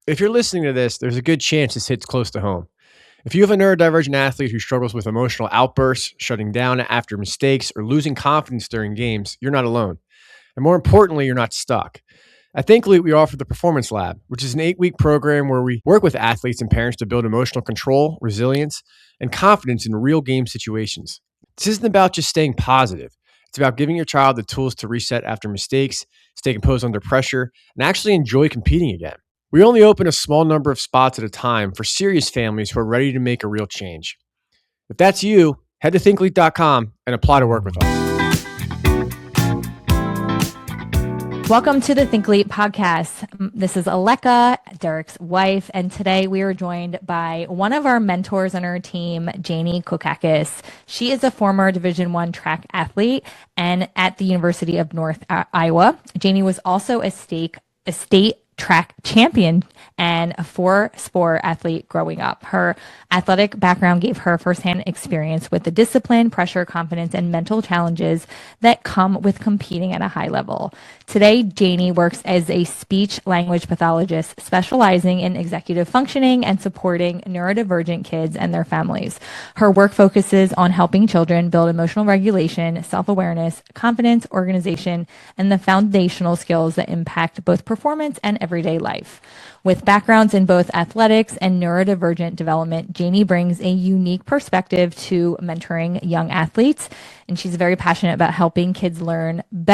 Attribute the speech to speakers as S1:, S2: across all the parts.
S1: If you're listening to this, there's a good chance this hits close to home. If you have a neurodivergent athlete who struggles with emotional outbursts, shutting down after mistakes, or losing confidence during games, you're not alone. And more importantly, you're not stuck. At Thinklete, we offer the Performance Lab, which is an 8-week program where we work with athletes and parents to build emotional control, resilience, and confidence in real game situations. This isn't about just staying positive. It's about giving your child the tools to reset after mistakes, stay composed under pressure, and actually enjoy competing again. We only open a small number of spots at a time for serious families who are ready to make a real change. If that's you, head to Thinklete.com and apply to work with us.
S2: Welcome to the Thinklete Podcast. This is Aleka, Derek's wife, and today we are joined by one of our mentors on our team, Janie Kokakis. She is a former Division I track athlete and at the University of North Iowa. Janie was also a state track champion and a 4-sport athlete growing up. Her athletic background gave her firsthand experience with the discipline, pressure, confidence, and mental challenges that come with competing at a high level. Today, Janie works as a speech language pathologist, specializing in executive functioning and supporting neurodivergent kids and their families. Her work focuses on helping children build emotional regulation, self-awareness, confidence, organization, and the foundational skills that impact both performance and everyday life. With backgrounds in both athletics and neurodivergent development, Janie brings a unique perspective to mentoring young athletes, and she's very passionate about helping kids learn and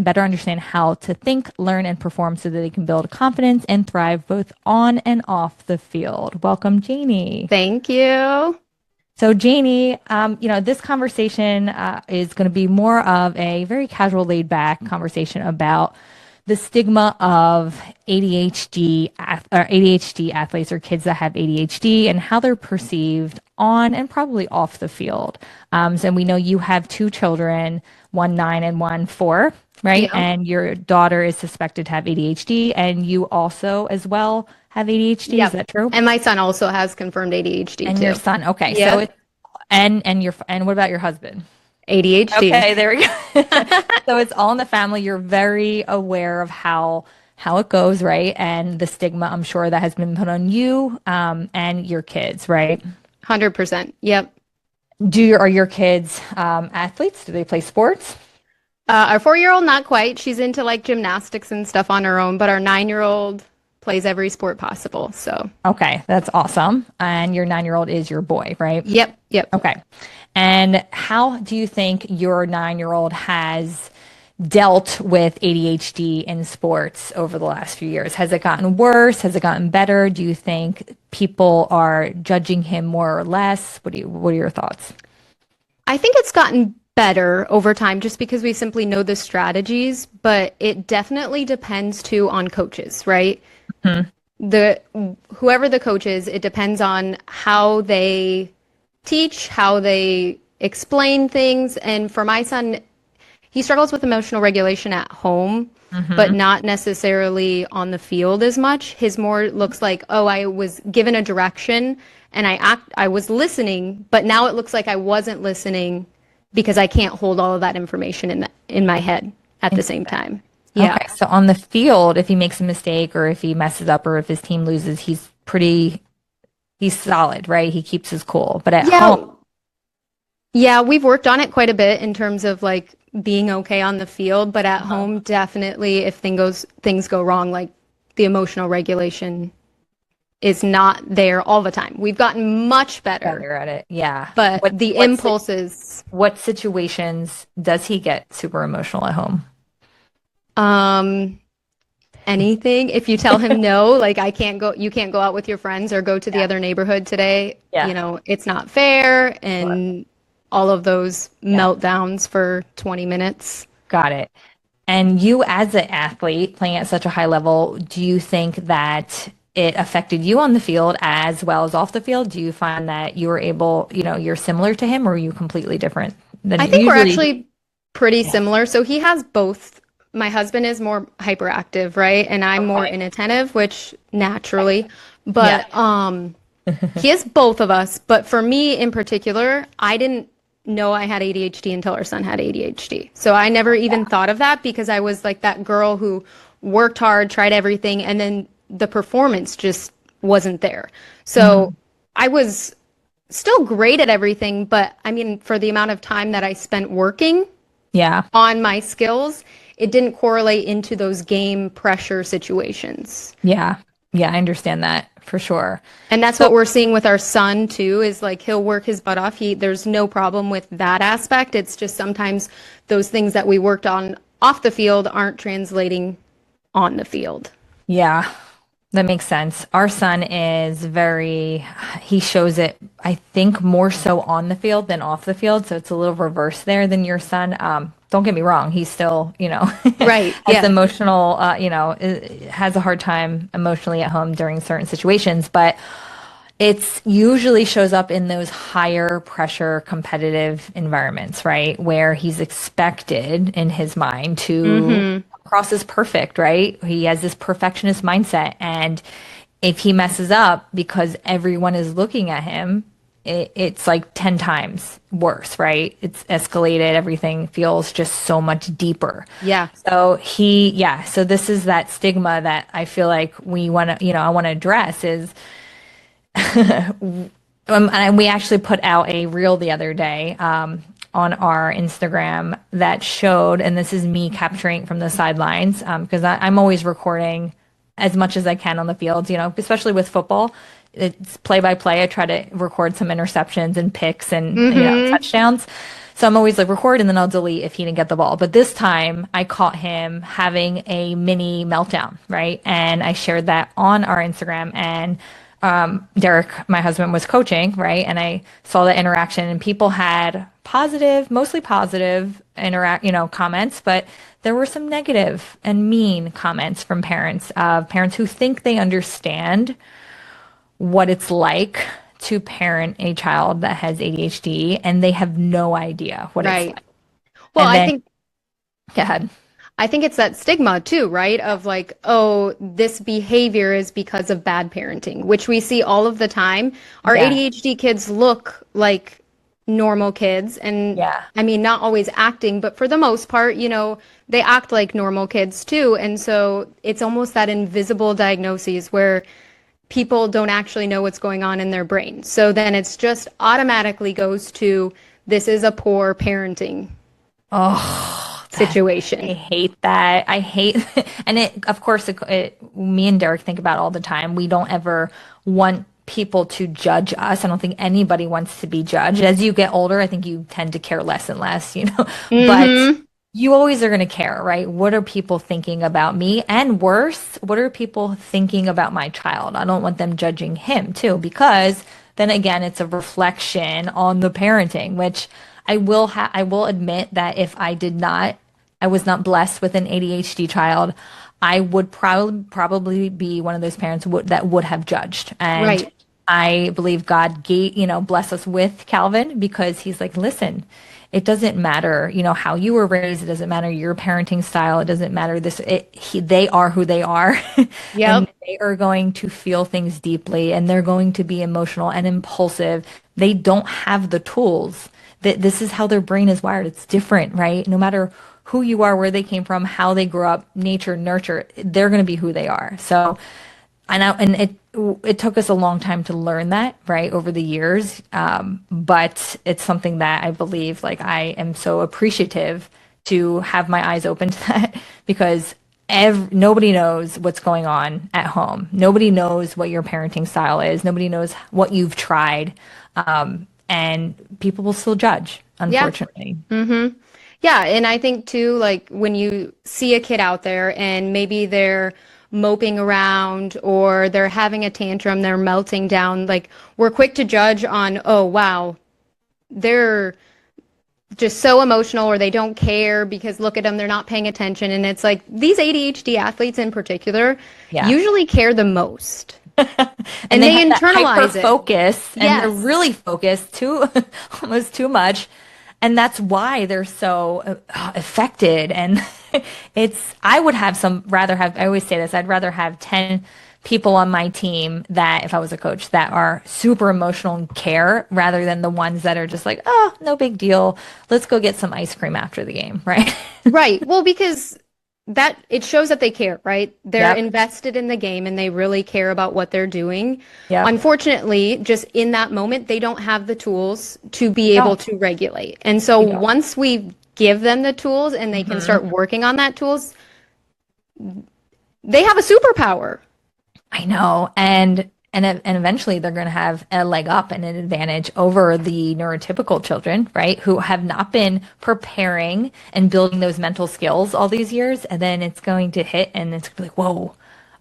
S2: better understand how to think, learn, and perform so that they can build confidence and thrive both on and off the field. Welcome, Janie.
S3: Thank you.
S2: So Janie, this conversation is going to be more of a very casual, laid-back conversation about the stigma of ADHD athletes or kids that have ADHD and how they're perceived on and probably off the field. So we know you have 2 children, one 9 and one 4, right?
S3: Yeah.
S2: And your daughter is suspected to have ADHD, and you also as well have ADHD.
S3: Yep.
S2: Is that true?
S3: And my son also has confirmed ADHD
S2: And
S3: too.
S2: your son, okay.
S3: Yeah.
S2: So and what about your husband?
S3: ADHD.
S2: Okay, there we go. So it's all in the family. You're very aware of how it goes, right? And the stigma, I'm sure, that has been put on you and your kids, right?
S3: 100%. Yep.
S2: Are your kids athletes? Do they play sports?
S3: Our 4-year-old, not quite. She's into like gymnastics and stuff on her own, but our 9-year-old plays every sport possible. So.
S2: Okay, that's awesome. And your 9-year-old is your boy, right?
S3: Yep.
S2: Okay. And how do you think your 9-year-old has dealt with ADHD in sports over the last few years? Has it gotten worse? Has it gotten better? Do you think people are judging him more or less? What are your thoughts?
S3: I think it's gotten better over time just because we simply know the strategies, but it definitely depends too on coaches, right? Mm-hmm. Whoever the coach is, it depends on how they teach, how they explain things. And for my son, he struggles with emotional regulation at home, but not necessarily on the field as much. His more looks like, I was given a direction and I was listening, but now it looks like I wasn't listening because I can't hold all of that information in my head at the same time. Yeah.
S2: Okay, so on the field, if he makes a mistake or if he messes up or if his team loses, he's solid, right? He keeps his cool. But at home.
S3: Yeah, we've worked on it quite a bit in terms of like being okay on the field, but at home, definitely if things go wrong, like the emotional regulation is not there all the time. We've gotten much better
S2: at it. Yeah.
S3: But impulses.
S2: What situations does he get super emotional at home?
S3: Anything. If you tell him no, like you can't go out with your friends or go to the other neighborhood today. Yeah. It's not fair, and all of those meltdowns for 20 minutes.
S2: Got it. And you as an athlete playing at such a high level, do you think that it affected you on the field as well as off the field? Do you find that you were able, you're similar to him, or are you completely different than
S3: I think we're actually pretty similar. So he has both. My husband is more hyperactive, right? And I'm more inattentive, which naturally, but he has both of us. But for me in particular, I didn't know I had ADHD until our son had ADHD. So I never even thought of that because I was like that girl who worked hard, tried everything, and then the performance just wasn't there. So I was still great at everything, but I mean, for the amount of time that I spent working on my skills, it didn't correlate into those game pressure situations.
S2: Yeah. Yeah, I understand that for sure.
S3: And that's what we're seeing with our son too, is like he'll work his butt off. There's no problem with that aspect. It's just sometimes those things that we worked on off the field aren't translating on the field.
S2: Yeah, that makes sense. Our son he shows it, I think, more so on the field than off the field. So it's a little reverse there than your son. Don't get me wrong. He's still,
S3: right.
S2: has emotional, has a hard time emotionally at home during certain situations, but it's usually shows up in those higher pressure competitive environments, right? Where he's expected in his mind to cross as perfect, right? He has this perfectionist mindset. And if he messes up because everyone is looking at him, it's like 10 times worse, right? It's escalated. Everything feels just so much deeper.
S3: Yeah.
S2: So so this is that stigma that I feel like we want to, I want to address is, and we actually put out a reel the other day, on our Instagram that showed, and this is me capturing from the sidelines, because I'm always recording as much as I can on the field, especially with football. It's play by play. I try to record some interceptions and picks and touchdowns. So I'm always like record and then I'll delete if he didn't get the ball. But this time I caught him having a mini meltdown, right? And I shared that on our Instagram, and Derek, my husband, was coaching, right? And I saw the interaction, and people had mostly positive comments, but there were some negative and mean comments from parents who think they understand what it's like to parent a child that has ADHD, and they have no idea what it's like.
S3: Well, I think,
S2: go ahead.
S3: I think it's that stigma too, right? Of like, oh, this behavior is because of bad parenting, which we see all of the time. Our ADHD kids look like normal kids, and I mean, not always acting, but for the most part, they act like normal kids too. And so it's almost that invisible diagnosis where people don't actually know what's going on in their brain. So then it's just automatically goes to, this is a poor parenting situation.
S2: I hate that. And of course, me and Derek think about it all the time. We don't ever want people to judge us. I don't think anybody wants to be judged. As you get older, I think you tend to care less and less, but you always are going to care, right? What are people thinking about me? And worse, what are people thinking about my child? I don't want them judging him too, because then again, it's a reflection on the parenting, which I will admit that if I was not blessed with an ADHD child, I would probably be one of those parents that would have judged. And I believe God bless us with Calvin, because he's like, listen, it doesn't matter, how you were raised. It doesn't matter your parenting style. It doesn't matter they are who they are. And they are going to feel things deeply, and they're going to be emotional and impulsive. They don't have the tools. This is how their brain is wired. It's different, right? No matter who you are, where they came from, how they grew up, nature, nurture, they're going to be who they are. So, it took us a long time to learn that, right, over the years. But it's something that I believe, like, I am so appreciative to have my eyes open to that, because nobody knows what's going on at home. Nobody knows what your parenting style is. Nobody knows what you've tried. And people will still judge, unfortunately.
S3: Yeah, and I think too, like, when you see a kid out there and maybe they're moping around or they're having a tantrum, they're melting down, like, we're quick to judge on, oh, wow, they're just so emotional, or they don't care because look at them, they're not paying attention. And it's like, these ADHD athletes in particular usually care the most. and they internalize it.
S2: Focus, and they're really focused too, almost too much. And that's why they're so affected. And I always say this, I'd rather have 10 people on my team that, if I was a coach, that are super emotional and care, rather than the ones that are just like, oh, no big deal. Let's go get some ice cream after the game, right?
S3: Right. Well, because that it shows that they care, right? They're
S2: Yep.
S3: invested in the game and they really care about what they're doing.
S2: Yep.
S3: Unfortunately, just in that moment, they don't have the tools to be able to regulate. And so
S2: You don't.
S3: once we give them the tools and they can start working on that tools, they have a superpower.
S2: I know. And eventually they're going to have a leg up and an advantage over the neurotypical children, right? Who have not been preparing and building those mental skills all these years. And then it's going to hit and it's going to be like, whoa,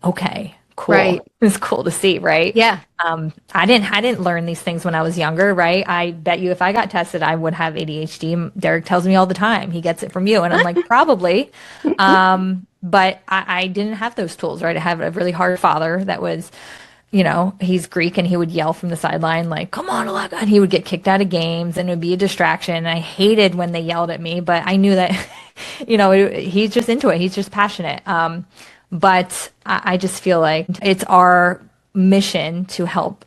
S2: okay, cool.
S3: Right.
S2: It's cool to see, right?
S3: Yeah.
S2: I didn't learn these things when I was younger, right? I bet you if I got tested, I would have ADHD. Derek tells me all the time, he gets it from you. And I'm like, probably. But I didn't have those tools, right? I have a really hard father that was, he's Greek and he would yell from the sideline, like, come on, Aleka. And he would get kicked out of games and it would be a distraction. And I hated when they yelled at me, but I knew that, he's just into it. He's just passionate. But I just feel like it's our mission to help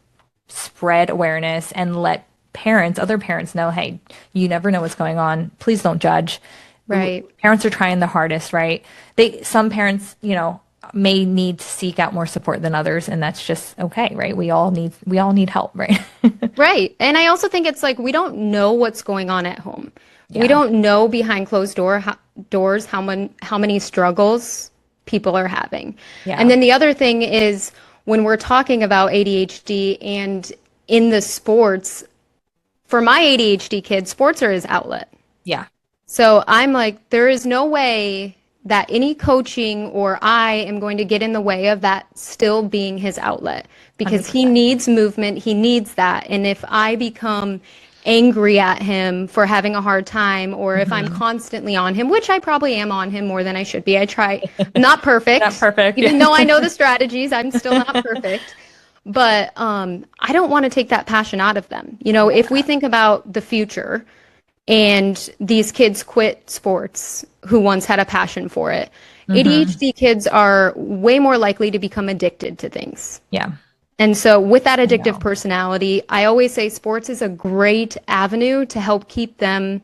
S2: spread awareness and let other parents know, hey, you never know what's going on. Please don't judge.
S3: Right.
S2: Parents are trying the hardest, right? Some parents, may need to seek out more support than others, and that's just okay, right? We all need help, right?
S3: Right. And I also think it's like we don't know what's going on at home.
S2: Yeah.
S3: We don't know behind closed doors how many struggles people are having.
S2: Yeah.
S3: And then the other thing is when we're talking about ADHD and in the sports, for my ADHD kids, sports are his outlet.
S2: Yeah.
S3: So I'm like, there is no way that any coaching or I am going to get in the way of that still being his outlet because
S2: 100%.
S3: he needs movement. He needs that. And if I become angry at him for having a hard time or if I'm constantly on him, which I probably am on him more than I should be. I try, not perfect.
S2: Not perfect.
S3: Even though I know the strategies, I'm still not perfect. But I don't want to take that passion out of them. If we think about the future, and these kids quit sports who once had a passion for it. ADHD kids are way more likely to become addicted to things.
S2: Yeah.
S3: And so with that addictive personality, I always say sports is a great avenue to help keep them,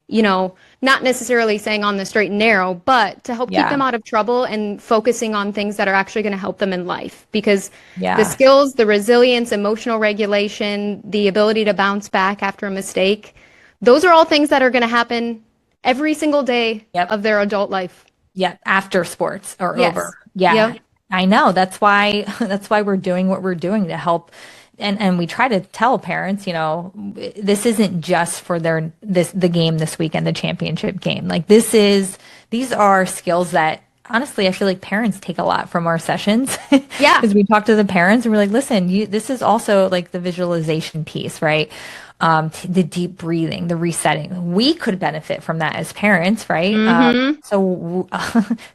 S3: not necessarily saying on the straight and narrow, but to help keep them out of trouble and focusing on things that are actually going to help them in life. Because the skills, the resilience, emotional regulation, the ability to bounce back after a mistake, those are all things that are going to happen every single day of their adult life.
S2: Yeah, after sports or
S3: Yes.
S2: over. Yeah.
S3: Yep.
S2: I know. That's why we're doing what we're doing to help. And we try to tell parents, this isn't just for the game this weekend, the championship game. Like these are skills that honestly, I feel like parents take a lot from our sessions.
S3: Yeah.
S2: Because we talk to the parents and we're like, listen, this is also like the visualization piece, right? The deep breathing, the resetting. We could benefit from that as parents, right? So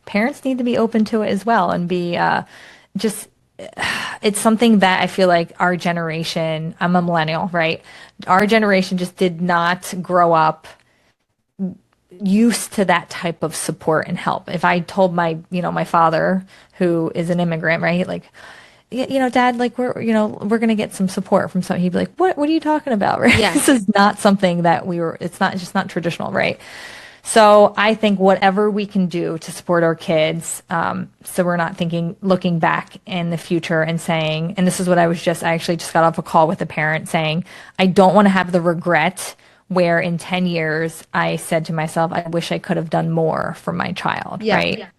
S2: parents need to be open to it as well and be it's something that I feel like our generation, I'm a millennial, right? Our generation just did not grow up used to that type of support and help. If I told my father, who is an immigrant, right? Like, Dad, like we're going to get some support from some, he'd be like, what are you talking about? Right.
S3: Yeah.
S2: This is not something that it's not traditional. Right. So I think whatever we can do to support our kids, so we're not looking back in the future and saying, and this is what I actually just got off a call with a parent saying, I don't want to have the regret where in 10 years I said to myself, I wish I could have done more for my child.
S3: Yeah.
S2: Right.
S3: Yeah.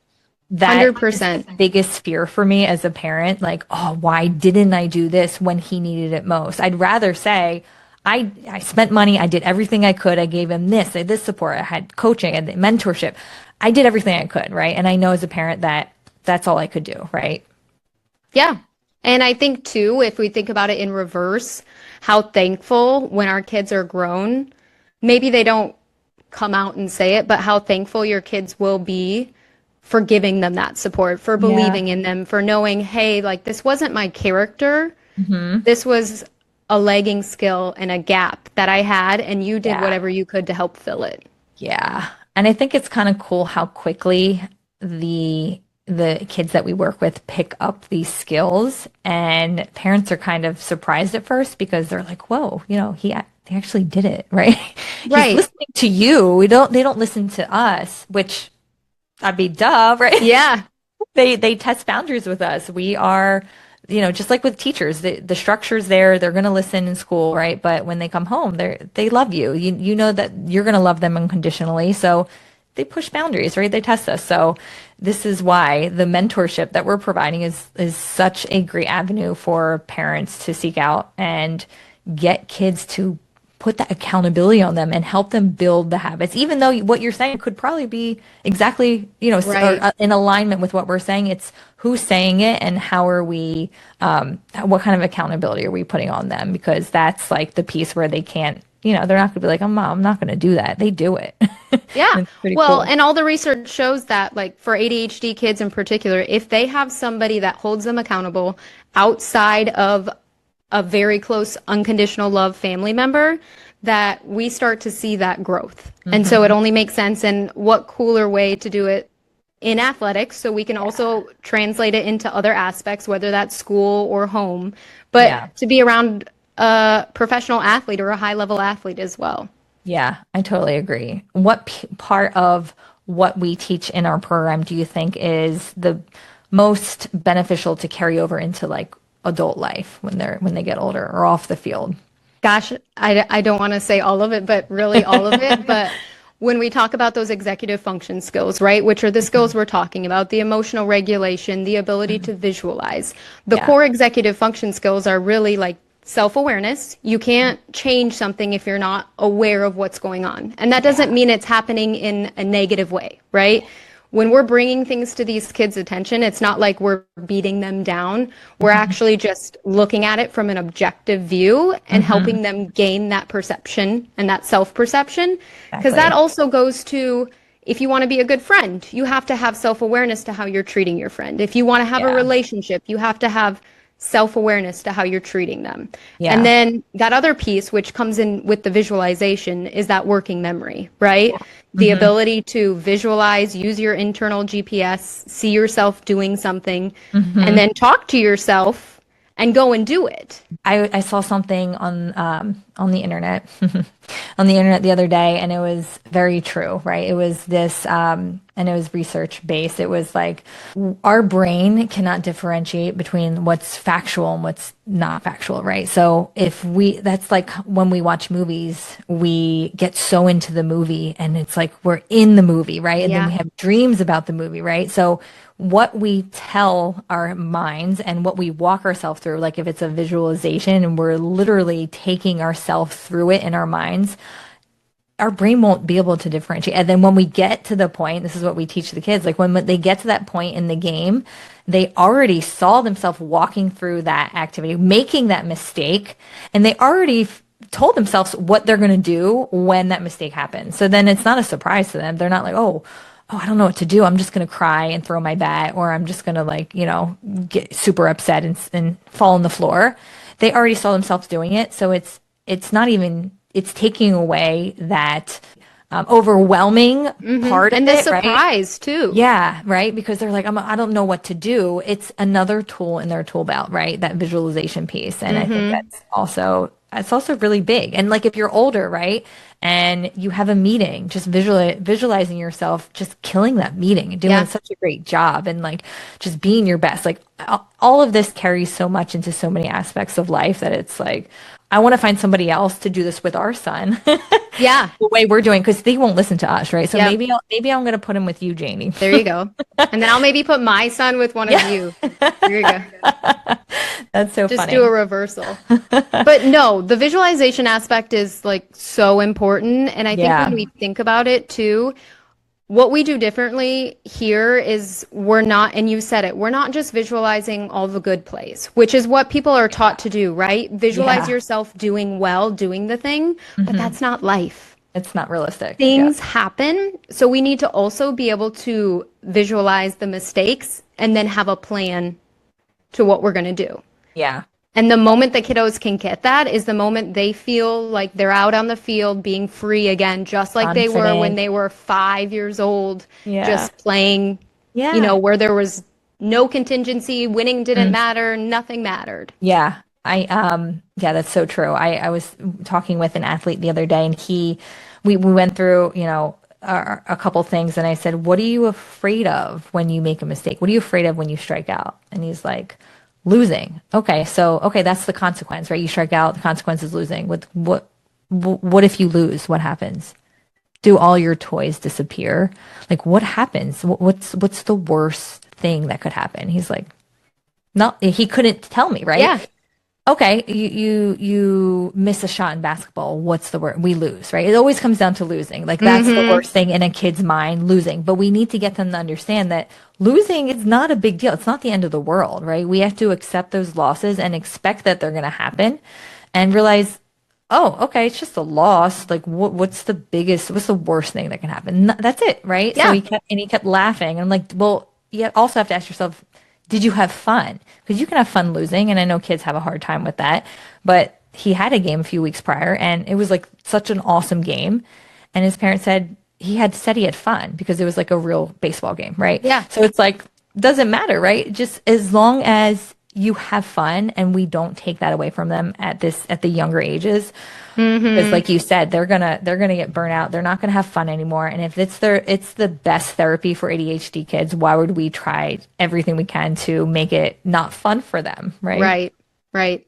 S2: That
S3: 100%.
S2: is the biggest fear for me as a parent. Like, oh, why didn't I do this when he needed it most? I'd rather say, I spent money. I did everything I could. I gave him this support. I had coaching and mentorship. I did everything I could. Right. And I know as a parent that that's all I could do. Right.
S3: Yeah. And I think too, if we think about it in reverse, how thankful when our kids are grown, maybe they don't come out and say it, but how thankful your kids will be for giving them that support, for believing in them, for knowing, hey, like this wasn't my character. This was a lagging skill and a gap that I had, and you did whatever you could to help fill it.
S2: Yeah. And I think it's kind of cool how quickly the kids that we work with pick up these skills, and parents are kind of surprised at first because they're like, whoa, he actually did it, right?
S3: Right.
S2: He's listening to you. They don't listen to us, which I mean, duh, right?
S3: Yeah.
S2: They test boundaries with us. We are, just like with teachers, the structure's there. They're going to listen in school, right? But when they come home, they love you. You know that you're going to love them unconditionally. So they push boundaries, right? They test us. So this is why the mentorship that we're providing is such a great avenue for parents to seek out and get kids to put that accountability on them and help them build the habits, even though what you're saying could probably be exactly,
S3: Right.
S2: in alignment with what we're saying. It's who's saying it and how are we, what kind of accountability are we putting on them? Because that's like the piece where they can't, they're not going to be like, I'm not going to do that. They do it.
S3: Yeah.
S2: It's pretty
S3: Well,
S2: cool.
S3: and all the research shows that, like for ADHD kids in particular, if they have somebody that holds them accountable outside of a very close unconditional love family member, that we start to see that growth. And so it only makes sense. And what cooler way to do it in athletics, so we can also translate it into other aspects, whether that's school or home, but
S2: Yeah.
S3: to be around a professional athlete or a high level athlete as well.
S2: Yeah, I totally agree. What part of what we teach in our program do you think is the most beneficial to carry over into like adult life when they get older or off the field?
S3: Gosh, I don't want to say all of it, but really all of it. But when we talk about those executive function skills, right, which are the skills we're talking about, the emotional regulation, the ability to visualize, the
S2: Yeah.
S3: core executive function skills are really like self-awareness. You can't change something if you're not aware of what's going on. And that doesn't mean it's happening in a negative way, right? When we're bringing things to these kids' attention, it's not like we're beating them down. We're actually just looking at it from an objective view and helping them gain that perception and that self-perception. Because that
S2: Exactly.
S3: also goes to, if you want to be a good friend, you have to have self-awareness to how you're treating your friend. If you want to have a
S2: Yeah.
S3: relationship, you have to have self-awareness to how you're treating them.
S2: Yeah.
S3: And then that other piece, which comes in with the visualization, is that working memory, right? The ability to visualize, use your internal GPS, see yourself doing something, and then talk to yourself and go and do it.
S2: I saw something on the internet on the internet the other day, and it was very true, right? It was this and it was research based. It was like our brain cannot differentiate between what's factual and what's not factual, right? So that's like when we watch movies, we get so into the movie and it's like we're in the movie, right? And then
S3: Yeah.
S2: we have dreams about the movie, right? So what we tell our minds and what we walk ourselves through, like if it's a visualization and we're literally taking ourselves through it in our minds, our brain won't be able to differentiate. And then when we get to the point, this is what we teach the kids, like when they get to that point in the game, they already saw themselves walking through that activity, making that mistake, and they already told themselves what they're going to do when that mistake happens. So then it's not a surprise to them. They're not like, oh, I don't know what to do. I'm just going to cry and throw my bat, or I'm just going to get super upset and fall on the floor. They already saw themselves doing it. So it's not even, it's taking away that overwhelming part
S3: And
S2: of
S3: the
S2: it, right?
S3: surprise, too.
S2: Yeah, right. Because they're like, I don't know what to do. It's another tool in their tool belt, right? That visualization piece. And I think it's also really big. And like if you're older, right, and you have a meeting, just visualizing yourself, just killing that meeting and doing
S3: Yeah.
S2: such a great job and like just being your best. Like all of this carries so much into so many aspects of life that it's like, I want to find somebody else to do this with our son.
S3: Yeah.
S2: The way we're doing, because they won't listen to us, right? So
S3: Yeah.
S2: maybe I'm going to put him with you, Janie.
S3: There you go. And then I'll maybe put my son with one of you. There you go.
S2: That's so
S3: Just
S2: funny.
S3: do a reversal. But no, the visualization aspect is like so important. And I think
S2: Yeah.
S3: when we think about it too, what we do differently here is we're not, and you said it, we're not just visualizing all the good plays, which is what people are taught to do, right? Visualize
S2: Yeah.
S3: yourself doing well, doing the thing, but that's not life.
S2: It's not realistic.
S3: Things happen. So we need to also be able to visualize the mistakes and then have a plan to what we're going to do.
S2: Yeah.
S3: And the moment the kiddos can get that is the moment they feel like they're out on the field being free again, just like they were when
S2: Confident.
S3: they were 5 years old,
S2: Yeah.
S3: just playing,
S2: Yeah.
S3: where there was no contingency, winning didn't matter, nothing mattered.
S2: Yeah. Yeah, that's so true. I was talking with an athlete the other day and we went through, a couple things, and I said, "What are you afraid of when you make a mistake? What are you afraid of when you strike out?" And he's like, "Losing." Okay, so that's the consequence, right? You strike out, the consequence is losing. What if you lose? What happens? Do all your toys disappear? Like, what happens? What's the worst thing that could happen? He's like, no, he couldn't tell me, right?
S3: Yeah.
S2: Okay, you miss a shot in basketball. What's the word? We lose, right? It always comes down to losing. Like, that's the worst thing in a kid's mind, losing. But we need to get them to understand that losing is not a big deal. It's not the end of the world, right? We have to accept those losses and expect that they're going to happen, and realize, oh, okay, it's just a loss. Like, what's the worst thing that can happen? That's it, right?
S3: Yeah.
S2: So he kept laughing. And I'm like, well, you also have to ask yourself, did you have fun? Because you can have fun losing, and I know kids have a hard time with that. But he had a game a few weeks prior, and it was like such an awesome game. And his parents said he had fun because it was like a real baseball game, right?
S3: Yeah.
S2: So it's like, doesn't matter, right? Just as long as you have fun and we don't take that away from them at the younger ages. Because like you said, they're gonna get burnt out. They're not gonna have fun anymore. And if it's the best therapy for ADHD kids, why would we try everything we can to make it not fun for them? Right.
S3: Right.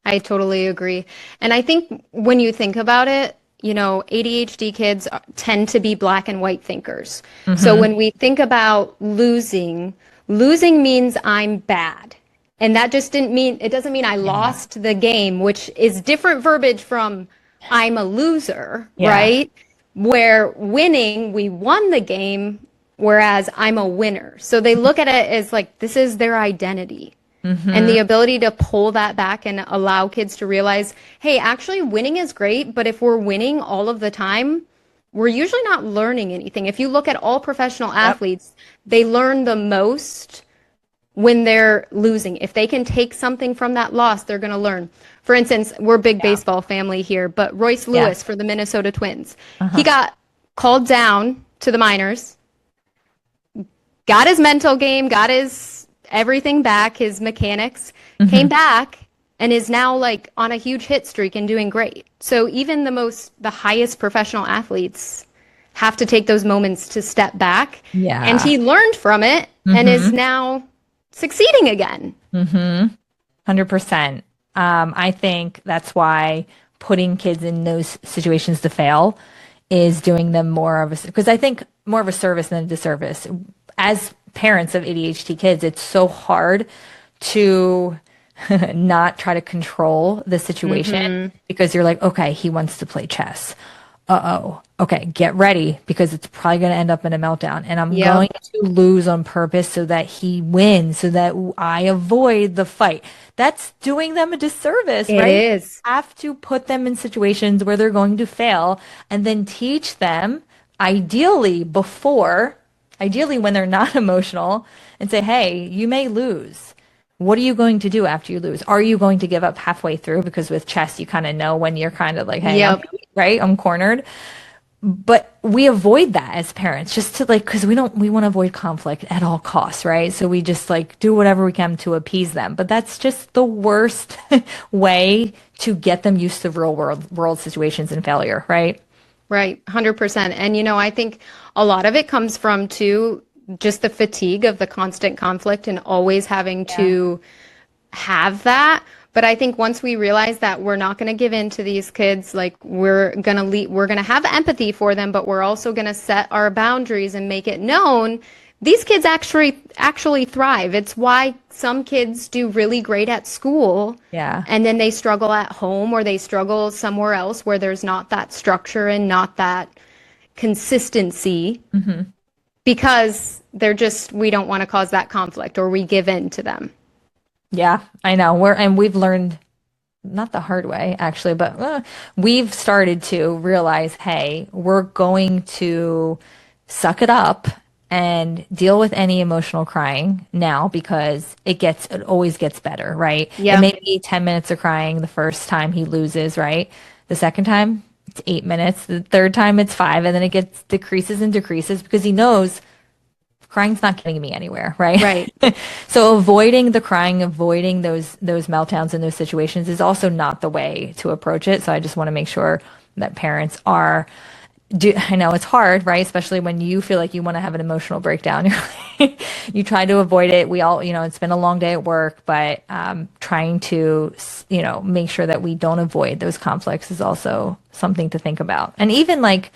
S3: I totally agree. And I think when you think about it, ADHD kids tend to be black and white thinkers. So when we think about losing means I'm bad. And that just doesn't mean I lost the game, which is different verbiage from I'm a loser, right? Where winning, we won the game, whereas I'm a winner. So they look at it as like, this is their identity. And the ability to pull that back and allow kids to realize, hey, actually winning is great, but if we're winning all of the time, we're usually not learning anything. If you look at all professional athletes, they learn the most when they're losing. If they can take something from that loss, they're going to learn. For instance, we're a big baseball family here, but Royce Lewis for the Minnesota Twins, he got called down to the minors, got his mental game, got his everything back, his mechanics, came back, and is now like on a huge hit streak and doing great. So even the highest professional athletes have to take those moments to step back. Yeah. And he learned from it and is now succeeding again.
S2: 100%. I think that's why putting kids in those situations to fail is doing them because I think more of a service than a disservice. As parents of ADHD kids, it's so hard to not try to control the situation because you're like, okay, he wants to play chess. Okay, get ready because it's probably going to end up in a meltdown, and I'm going to lose on purpose so that he wins, so that I avoid the fight. That's doing them a disservice, right?
S3: It is.
S2: You have to put them in situations where they're going to fail and then teach them, ideally when they're not emotional, and say, hey, you may lose. What are you going to do after you lose? Are you going to give up halfway through? Because with chess, you kind of know when you're kind of like, hey, I'm cornered. But we avoid that as parents just to because we want to avoid conflict at all costs, right? So we just do whatever we can to appease them. But that's just the worst way to get them used to real world situations and failure, right?
S3: Right, 100%. And, I think a lot of it comes from, too, just the fatigue of the constant conflict and always having to have that. But I think once we realize that we're not going to give in to these kids, we're going to have empathy for them, but we're also going to set our boundaries and make it known. These kids actually thrive. It's why some kids do really great at school. Yeah. And then they struggle at home or they struggle somewhere else where there's not that structure and not that consistency because we don't want to cause that conflict or we give in to them.
S2: Yeah, I know. We've learned, not the hard way actually, but we've started to realize, hey, we're going to suck it up and deal with any emotional crying now because it always gets better, right? Yeah. It may be 10 minutes of crying the first time he loses, right? The second time, it's 8 minutes. The third time, it's 5, and then it decreases and decreases because he knows crying's not getting me anywhere, right?
S3: Right.
S2: So avoiding the crying, avoiding those meltdowns in those situations is also not the way to approach it. So I just want to make sure that parents are I know it's hard, right? Especially when you feel like you want to have an emotional breakdown. You try to avoid it. We all, it's been a long day at work, but trying to, make sure that we don't avoid those conflicts is also something to think about. And even like,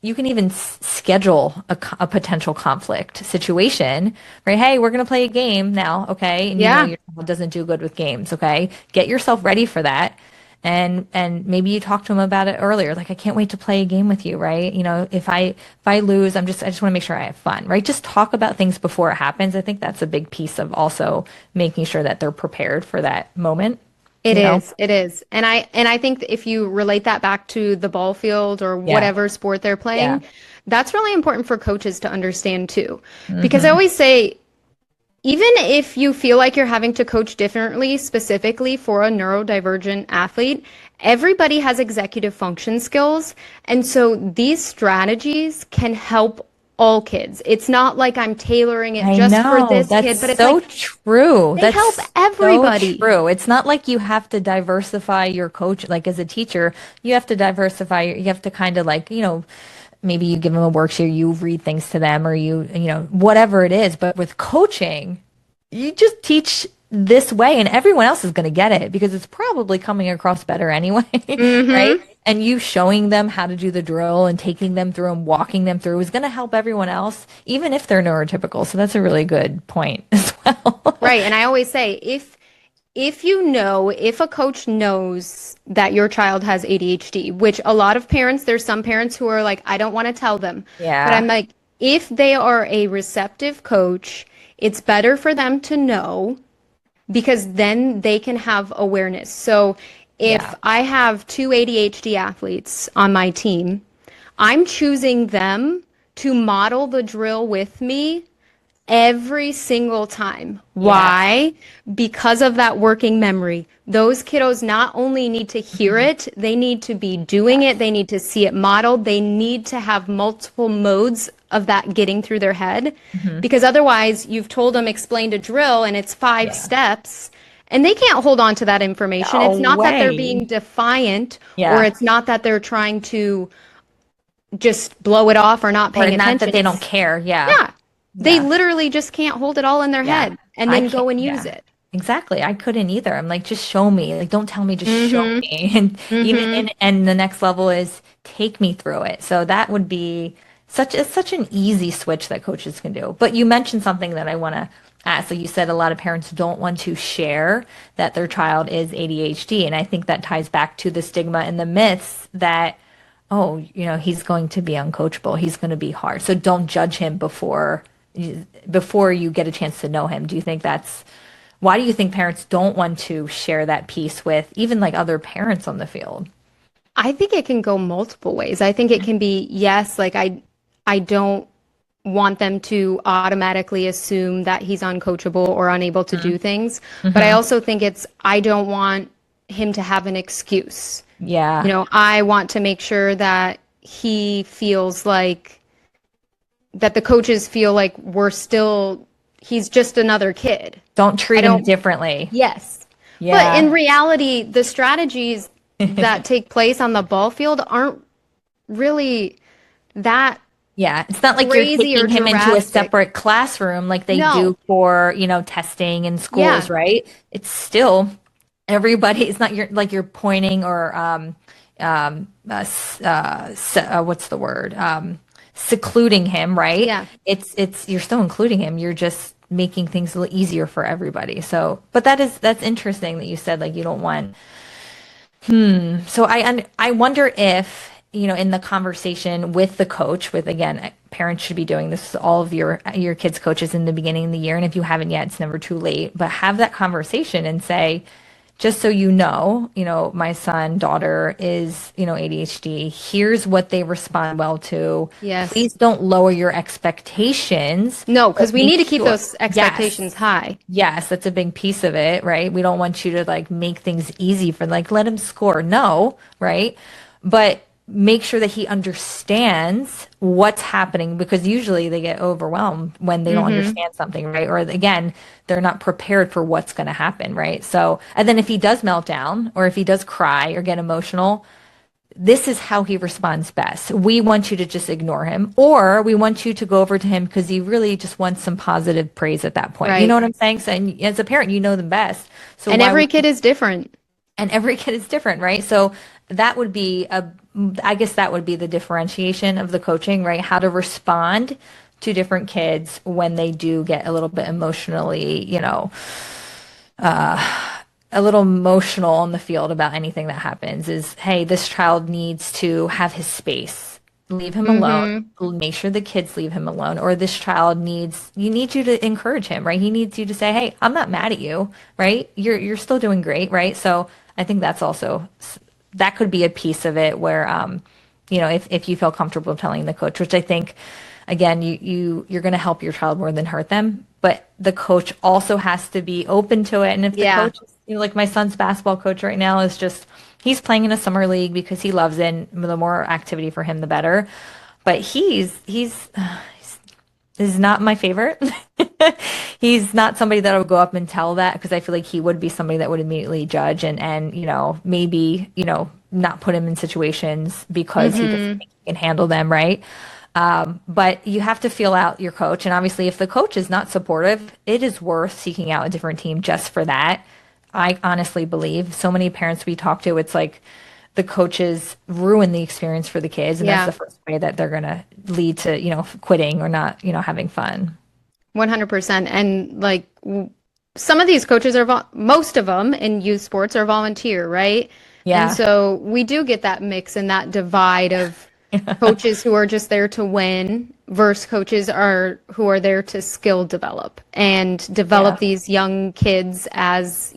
S2: you can even schedule a potential conflict situation, right? Hey, we're going to play a game now, okay? And your child doesn't do good with games, okay? Get yourself ready for that. And maybe you talk to him about it earlier. Like, I can't wait to play a game with you, right? If I lose, I just want to make sure I have fun, right? Just talk about things before it happens. I think that's a big piece of also making sure that they're prepared for that moment.
S3: It is. And I think if you relate that back to the ball field or whatever sport they're playing, that's really important for coaches to understand too. Because I always say, even if you feel like you're having to coach differently, specifically for a neurodivergent athlete, everybody has executive function skills. And so these strategies can help all kids. It's not like I'm tailoring it just for this kid, but it's
S2: so
S3: like,
S2: true.
S3: They help everybody.
S2: So true. It's not like you have to diversify your coach. Like as a teacher, you have to diversify. You have to kind of like, maybe you give them a worksheet, you read things to them, or whatever it is. But with coaching, you just teach this way and everyone else is going to get it because it's probably coming across better anyway, right? And you showing them how to do the drill and taking them through and walking them through is going to help everyone else, even if they're neurotypical. So that's a really good point as well.
S3: Right. And I always say, if a coach knows that your child has ADHD, which a lot of parents, there's some parents who are like, I don't want to tell them.
S2: Yeah.
S3: But I'm like, if they are a receptive coach, it's better for them to know because then they can have awareness. So if I have 2 ADHD athletes on my team, I'm choosing them to model the drill with me every single time. Why? Because of that working memory. Those kiddos not only need to hear it, they need to be doing it, they need to see it modeled, they need to have multiple modes of that getting through their head. Because otherwise, you've told them explain a drill and it's 5 steps. And they can't hold on to that information. It's not that they're being defiant or it's not that they're trying to just blow it off or not paying attention.
S2: Not that they don't care.
S3: They literally just can't hold it all in their head and then go and use it.
S2: Exactly. I couldn't either. I'm like, just show me. Like, don't tell me, just show me. And and the next level is take me through it. So that would be such an easy switch that coaches can do. But you mentioned something that I want to ask. So you said a lot of parents don't want to share that their child is ADHD. And I think that ties back to the stigma and the myths that, he's going to be uncoachable. He's going to be hard. So don't judge him before you get a chance to know him. Why do you think parents don't want to share that piece with even like other parents on the field?
S3: I think it can go multiple ways. I think it can be, like I don't want them to automatically assume that he's uncoachable or unable to do things. But I also think I don't want him to have an excuse.
S2: Yeah.
S3: I want to make sure that he feels like that the coaches feel like he's just another kid.
S2: Don't treat him differently.
S3: Yes.
S2: Yeah.
S3: But in reality, the strategies that take place on the ball field aren't really that
S2: it's not like you're taking him into a separate classroom like they do for, testing in schools, right? It's still everybody. It's not you're pointing or what's the word? Secluding him, right?
S3: Yeah.
S2: It's you're still including him. You're just making things a little easier for everybody. So, but that's interesting that you said like you don't want. So I wonder if in the conversation with the coach, again, parents should be doing this with all of your kids' coaches in the beginning of the year, and if you haven't yet, it's never too late. But have that conversation and say, just so my son, daughter is, ADHD. Here's what they respond well to.
S3: Yes.
S2: Please don't lower your expectations.
S3: No, because we need to keep those expectations high.
S2: Yes, that's a big piece of it, right? We don't want you to like make things easy for let him score. No, right? But make sure that he understands what's happening because usually they get overwhelmed when they don't understand something, right? Or again, they're not prepared for what's going to happen, right? So, and then if he does melt down or if he does cry or get emotional, this is how he responds best. We want you to just ignore him, or we want you to go over to him because he really just wants some positive praise at that point.
S3: Right.
S2: You know what I'm saying? So, and as a parent, you know them best. So
S3: and every kid is different.
S2: And every kid is different, right? So that would be I guess that would be the differentiation of the coaching, right? How to respond to different kids when they do get a little bit emotionally, a little emotional on the field about anything that happens is, hey, this child needs to have his space. Leave him alone. Make sure the kids leave him alone. Or this child you need you to encourage him, right? He needs you to say, hey, I'm not mad at you, right? You're still doing great, right? So I think that could be a piece of it where, if you feel comfortable telling the coach, which I think, again, you're going to help your child more than hurt them, but the coach also has to be open to it. And if the coach, like my son's basketball coach right now is he's playing in a summer league because he loves it. And the more activity for him, the better. But he's not my favorite. He's not somebody that I would go up and tell that, because I feel like he would be somebody that would immediately judge and maybe, not put him in situations because he doesn't think he can handle them, right? But you have to feel out your coach. And obviously, if the coach is not supportive, it is worth seeking out a different team just for that. I honestly believe so many parents we talk to, it's like the coaches ruin the experience for the kids. And that's the first way that they're going to lead to, quitting or not, having fun.
S3: 100%. And like some of these coaches most of them in youth sports are volunteer, right? Yeah. And so we do get that mix and that divide of coaches who are just there to win versus coaches who are there to skill develop and develop these young kids as,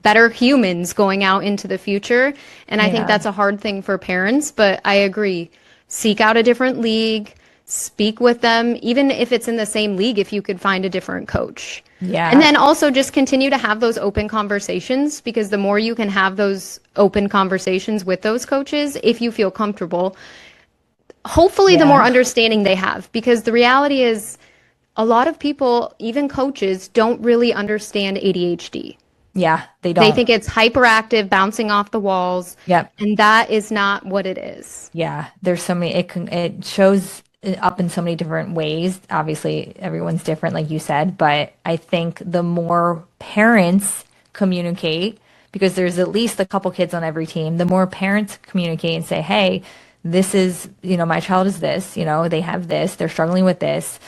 S3: better humans going out into the future. And I think that's a hard thing for parents, but I agree. Seek out a different league, speak with them, even if it's in the same league, if you could find a different coach. Yeah. And then also just continue to have those open conversations, because the more you can have those open conversations with those coaches, if you feel comfortable, hopefully the more understanding they have, because the reality is a lot of people, even coaches, don't really understand ADHD.
S2: Yeah, they don't.
S3: They think it's hyperactive, bouncing off the walls.
S2: Yep.
S3: And that is not what it is.
S2: Yeah, there's so many, it shows up in so many different ways. Obviously, everyone's different, like you said, but I think the more parents communicate, because there's at least a couple kids on every team, the more parents communicate and say, hey, this is, my child is this, they have this, they're struggling with this.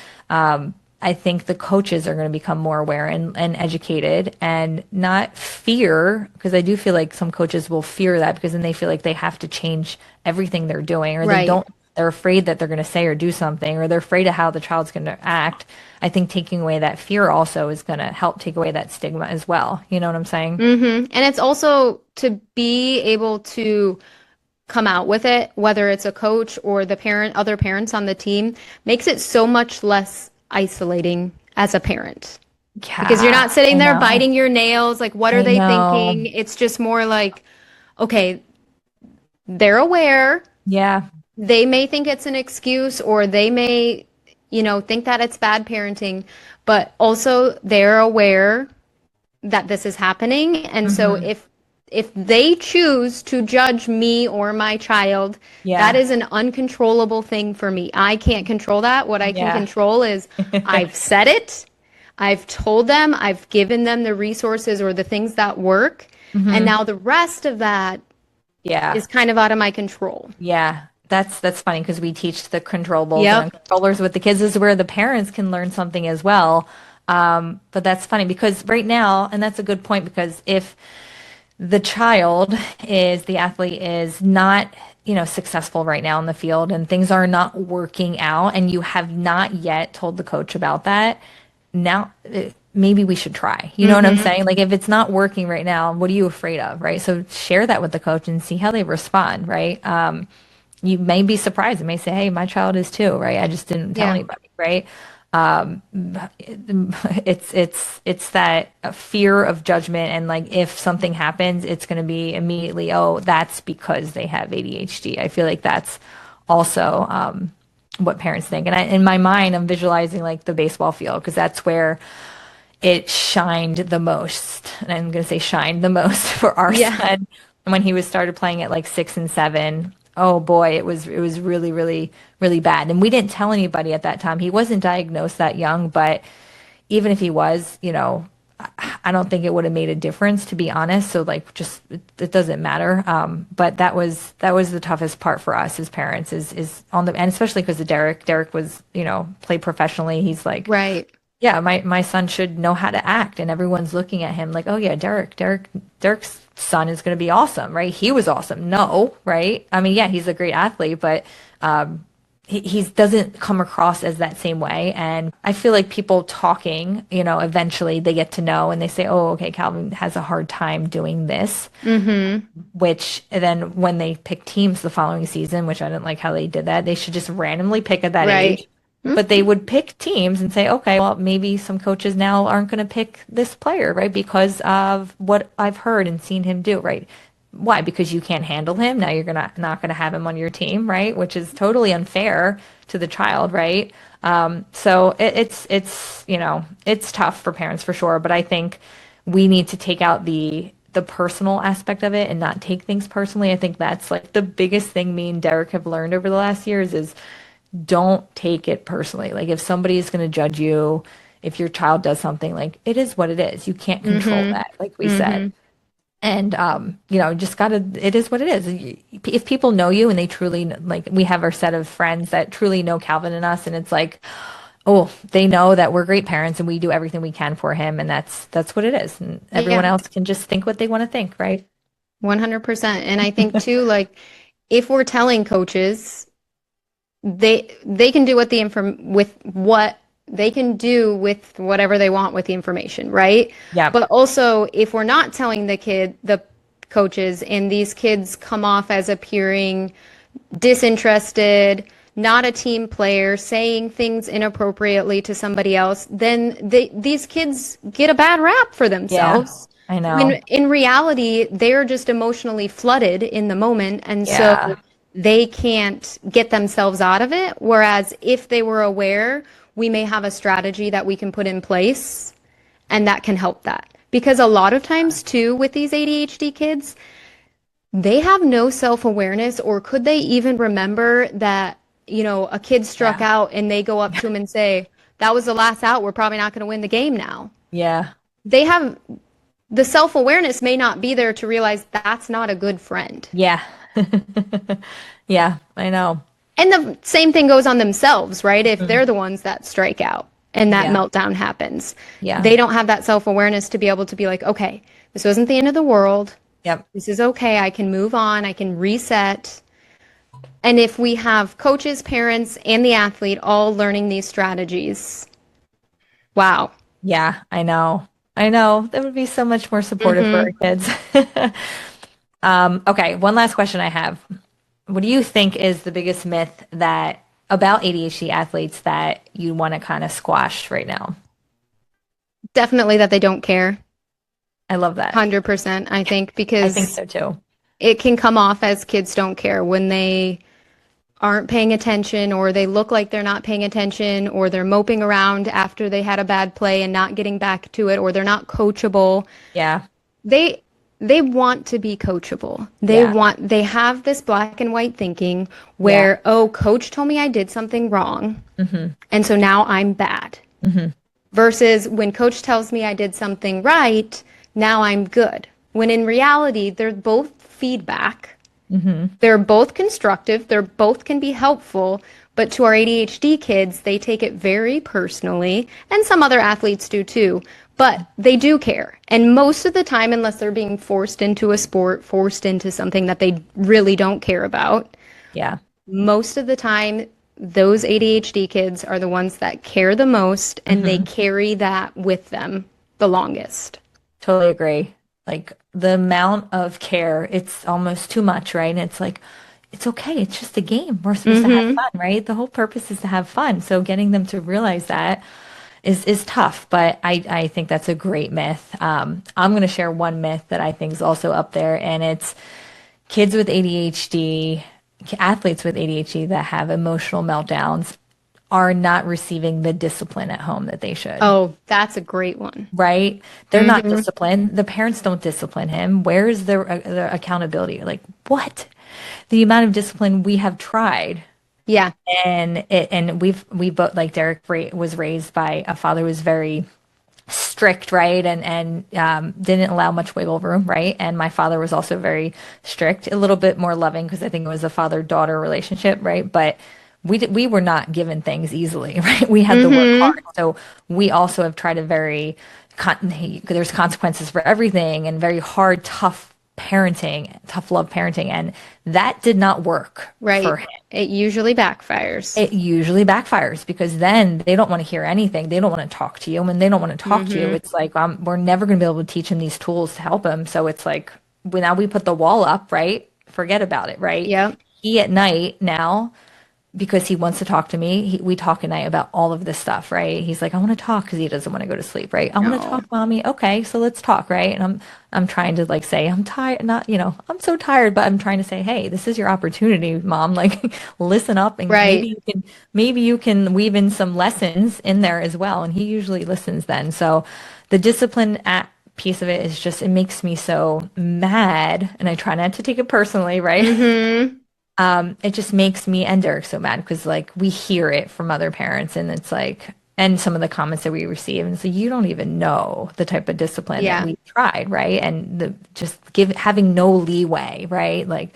S2: I think the coaches are going to become more aware and educated and not fear, because I do feel like some coaches will fear that, because then they feel like they have to change everything they're doing, or they're afraid that they're going to say or do something, or they're afraid of how the child's going to act. I think taking away that fear also is going to help take away that stigma as well. You know what I'm saying?
S3: Mm-hmm. And it's also to be able to come out with it, whether it's a coach or other parents on the team, makes it so much less isolating as a parent. Yeah, because you're not sitting there biting your nails, like, what are they thinking? It's just more like, okay, they're aware.
S2: Yeah.
S3: They may think it's an excuse, or they may, think that it's bad parenting, but also they're aware that this is happening. And so if they choose to judge me or my child, that is an uncontrollable thing for me. I can't control that. What I can control is I've said it, I've told them, I've given them the resources or the things that work. And now the rest of that is kind of out of my control.
S2: Yeah. That's funny, because we teach the controllables and controllers with the kids. This is where the parents can learn something as well. But that's funny, because right now, and that's a good point, because if the athlete is not, successful right now in the field and things are not working out, and you have not yet told the coach about that, now maybe we should try. You know what I'm saying? Like, if it's not working right now, what are you afraid of, right? So share that with the coach and see how they respond, right? You may be surprised. They may say, hey, my child is too, right? I just didn't tell anybody, right? It's that fear of judgment, and like, if something happens, it's going to be immediately, oh, that's because they have ADHD. I feel like that's also what parents think. And in my mind, I'm visualizing like the baseball field, because that's where it shined the most. And I'm going to say shined the most for our son. And when he was started playing at like 6 and 7, oh boy, it was really, really, really bad. And we didn't tell anybody at that time. He wasn't diagnosed that young, but even if he was, I don't think it would have made a difference, to be honest. So like, just it doesn't matter. But that was the toughest part for us as parents is on the, and especially because of Derek. Derek was, played professionally. He's like,
S3: Right.
S2: yeah, my son should know how to act, and everyone's looking at him like, oh yeah, Derek's son is going to be awesome, right? He was awesome. No, right? I mean, yeah, he's a great athlete, but he doesn't come across as that same way. And I feel like people talking, eventually they get to know and they say, oh, okay, Calvin has a hard time doing this. Which then when they pick teams the following season, which I didn't like how they did that, they should just randomly pick at that
S3: Right.
S2: age. But they would pick teams and say, okay, well, maybe some coaches now aren't going to pick this player, right? Because of what I've heard and seen him do, right? Why? Because you can't handle him. Now you're not gonna have him on your team, right? Which is totally unfair to the child, right? So it's tough for parents for sure. But I think we need to take out the personal aspect of it and not take things personally. I think that's like the biggest thing me and Derek have learned over the last years is don't take it personally. Like if somebody is going to judge you, if your child does something, like it is what it is. You can't control that, like we said. And, just it is what it is. If people know you and they truly, like we have our set of friends that truly know Calvin and us, and it's like, oh, they know that we're great parents and we do everything we can for him. And that's what it is. And everyone else can just think what they want to think, right?
S3: 100%. And I think too, like if we're telling coaches, they can do they can do with whatever they want with the information, right?
S2: Yeah.
S3: But also, if we're not telling the coaches, and these kids come off as appearing disinterested, not a team player, saying things inappropriately to somebody else, then these kids get a bad rap for themselves.
S2: Yeah, I know.
S3: When in reality, they're just emotionally flooded in the moment, and so they can't get themselves out of it. Whereas if they were aware, we may have a strategy that we can put in place and that can help that. Because a lot of times too, with these ADHD kids, they have no self-awareness, or could they even remember that, a kid struck out and they go up to him and say, that was the last out. We're probably not going to win the game now.
S2: Yeah.
S3: They have the self-awareness may not be there to realize that's not a good friend.
S2: Yeah. Yeah, I know.
S3: And the same thing goes on themselves, right? If they're the ones that strike out and that meltdown happens, they don't have that self-awareness to be able to be like, okay, this wasn't the end of the world.
S2: Yep.
S3: This is okay. I can move on. I can reset. And if we have coaches, parents, and the athlete all learning these strategies, wow.
S2: Yeah, I know. That would be so much more supportive for our kids. Okay, one last question I have. What do you think is the biggest myth about ADHD athletes that you want to kind of squash right now?
S3: Definitely that they don't care.
S2: I love that.
S3: 100%, I think, because
S2: I think so too.
S3: It can come off as kids don't care when they aren't paying attention, or they look like they're not paying attention, or they're moping around after they had a bad play and not getting back to it, or they're not coachable.
S2: Yeah.
S3: They want to be coachable. They have this black and white thinking where, oh, coach told me I did something wrong, and so now I'm bad. Versus when coach tells me I did something right, now I'm good. When in reality, they're both feedback. They're both constructive. They're both can be helpful. But to our ADHD kids, they take it very personally, and some other athletes do too. But they do care. And most of the time, unless they're being forced into a sport, forced into something that they really don't care about, most of the time, those ADHD kids are the ones that care the most, and they carry that with them the longest.
S2: Totally agree. Like the amount of care, it's almost too much, right? And it's like, it's okay. It's just a game. We're supposed to have fun, right? The whole purpose is to have fun. So getting them to realize that is tough, but I think that's a great myth. I'm going to share one myth that I think is also up there, and it's athletes with ADHD that have emotional meltdowns are not receiving the discipline at home that they should.
S3: Oh, that's a great one.
S2: Right? They're not disciplined. The parents don't discipline him. Where is the accountability? Like, what? The amount of discipline we have tried.
S3: Yeah.
S2: And we both, like Derek was raised by a father who was very strict, right? And didn't allow much wiggle room, right? And my father was also very strict, a little bit more loving because I think it was a father-daughter relationship, right? But we were not given things easily, right? We had to work hard. So we also have tried there's consequences for everything and very hard, tough love parenting. And that did not work for him.
S3: It usually backfires.
S2: Because then they don't want to hear anything. They don't want to talk to you. And when they don't want to talk to you, it's like, we're never going to be able to teach him these tools to help him. So it's like, now we put the wall up, right? Forget about it, right?
S3: Yeah.
S2: He at night now, because he wants to talk to me, we talk at night about all of this stuff, right? He's like, I want to talk because he doesn't want to go to sleep, right? I want to talk, mommy. Okay, so let's talk, right? And I'm trying to like say, I'm tired, I'm so tired, but I'm trying to say, hey, this is your opportunity, mom. Like, listen up, and maybe you can weave in some lessons in there as well. And he usually listens then. So the discipline piece of it is just, it makes me so mad, and I try not to take it personally, right? It just makes me and Derek so mad because like we hear it from other parents, and it's like, and some of the comments that we receive, and so you don't even know the type of discipline that we tried, right? And having no leeway, right? Like,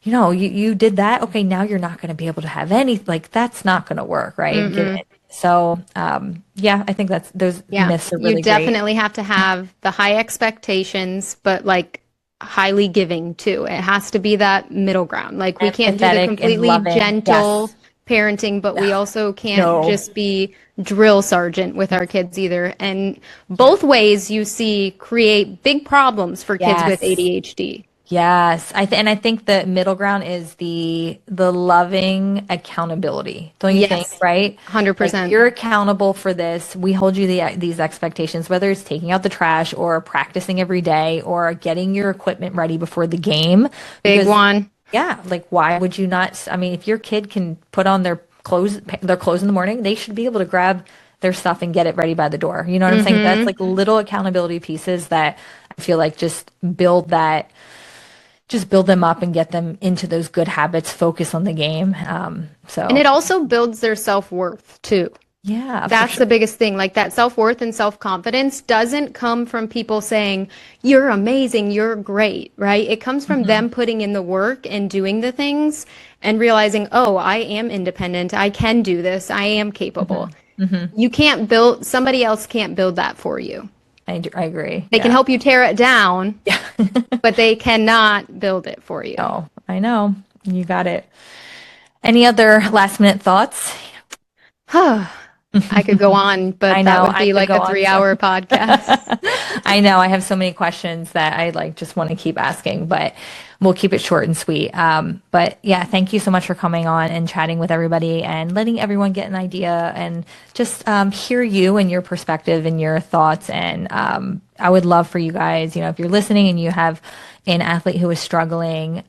S2: you did that, okay, now you're not going to be able to have any, like, that's not going to work, right? So I think those myths are really
S3: you definitely have to have the high expectations, but like highly giving too. It has to be that middle ground. Like, we can't do the completely gentle parenting, but we also can't just be drill sergeant with our kids either. And both ways you see create big problems for kids with ADHD.
S2: Yes. I think the middle ground is the loving accountability. Don't you think, right?
S3: 100%.
S2: Like, you're accountable for this. We hold you these expectations, whether it's taking out the trash or practicing every day or getting your equipment ready before the game.
S3: Big one.
S2: Yeah. Like, why would you not? I mean, if your kid can put on their clothes in the morning, they should be able to grab their stuff and get it ready by the door. You know what I'm saying? That's like little accountability pieces that I feel like just build them up and get them into those good habits, focus on the game. And
S3: it also builds their self-worth too.
S2: Yeah.
S3: That's the biggest thing. Like, that self-worth and self-confidence doesn't come from people saying, you're amazing, you're great, right? It comes from them putting in the work and doing the things and realizing, oh, I am independent. I can do this. I am capable. Somebody else can't build that for you.
S2: I agree.
S3: They can help you tear it down, but they cannot build it for you.
S2: Oh, I know. You got it. Any other last minute thoughts?
S3: I could go on, but that would be like a 3-hour podcast.
S2: I know. I have so many questions that I just want to keep asking, but we'll keep it short and sweet. But yeah, thank you so much for coming on and chatting with everybody and letting everyone get an idea and just hear you and your perspective and your thoughts. And I would love for you guys, if you're listening and you have an athlete who is struggling,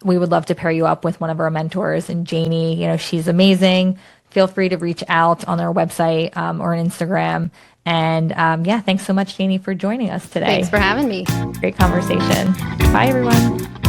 S2: we would love to pair you up with one of our mentors. And Janie, she's amazing. Feel free to reach out on our website or on Instagram. And thanks so much, Janie, for joining us today.
S3: Thanks for having me.
S2: Great conversation. Bye, everyone.